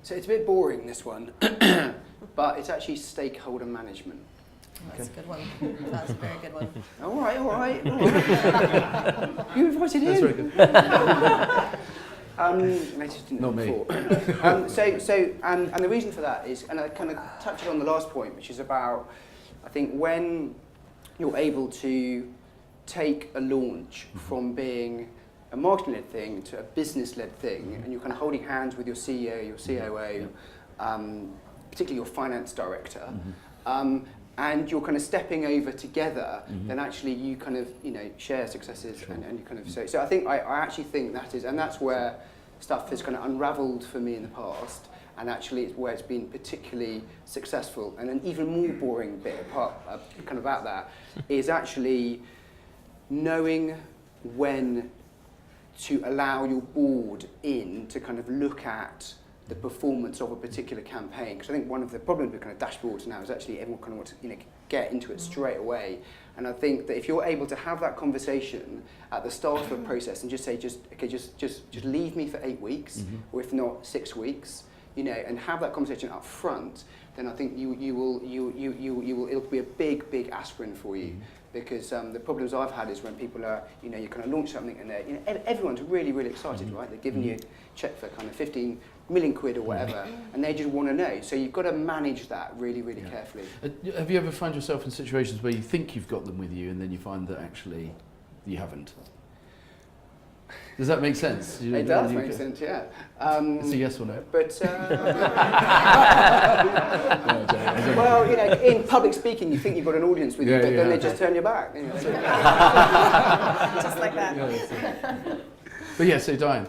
So it's a bit boring, this one, but it's actually stakeholder management. That's a good one. That's a very good one. All right. You invited That's in. very good. I just didn't Not know me. before. And the reason for that is, and I kind of touched on the last point, which is about, I think when you're able to take a launch from being a marketing-led thing to a business-led thing, and you're kind of holding hands with your CEO, your COO, particularly your finance director, and you're kind of stepping over together, then actually you kind of share successes and you kind of so I think I actually think that is, and that's where stuff has kind of unravelled for me in the past, and actually it's where it's been particularly successful. And an even more boring bit apart kind of about that is actually knowing when to allow your board in to kind of look at the performance of a particular campaign. Because I think one of the problems with kind of dashboards now is actually everyone kind of wants to get into it straight away. And I think that if you're able to have that conversation at the start of a process and just say, just leave me for 8 weeks, or if not 6 weeks, and have that conversation up front, then I think it'll be a big aspirin for you. Because the problems I've had is when people are, you kind of launch something and everyone's really excited, right? They're giving you a check for kind of 15 million quid or whatever, and they just want to know. So you've got to manage that really carefully. Have you ever found yourself in situations where you think you've got them with you and then you find that actually you haven't? Does that make sense? It does make sense, yeah. It's a yes or no. But well, in public speaking, you think you've got an audience with you, but then they just turn your back. Just like that. But yeah, so Diane,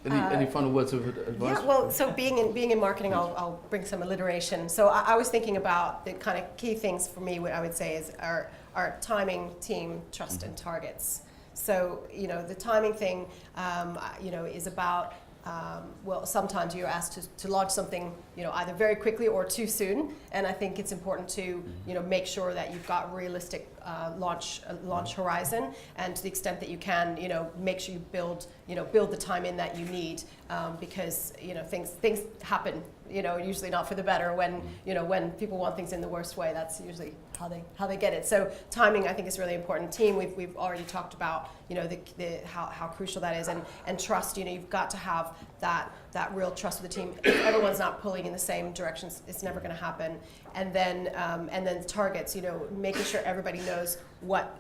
any final words of advice? Yeah, well, so being in marketing, I'll bring some alliteration. So I was thinking about the kind of key things for me. What I would say is our timing, team, trust, and targets. So the timing thing, is about. Well, sometimes you're asked to launch something, either very quickly or too soon, and I think it's important to, make sure that you've got realistic launch horizon, and to the extent that you can, make sure you build the time in that you need, because things happen, usually not for the better when people want things in the worst way. That's usually how they get it. So timing, I think, is really important. Team, we've already talked about, how crucial that is, and trust. You've got to have that real trust with the team. If everyone's not pulling in the same directions, it's never going to happen. And then targets. Making sure everybody knows what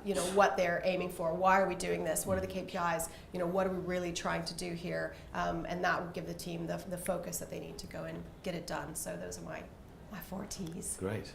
they're aiming for. Why are we doing this? What are the KPIs? What are we really trying to do here? And that will give the team the focus that they need to go and get it done. So those are my 4 T's. Great.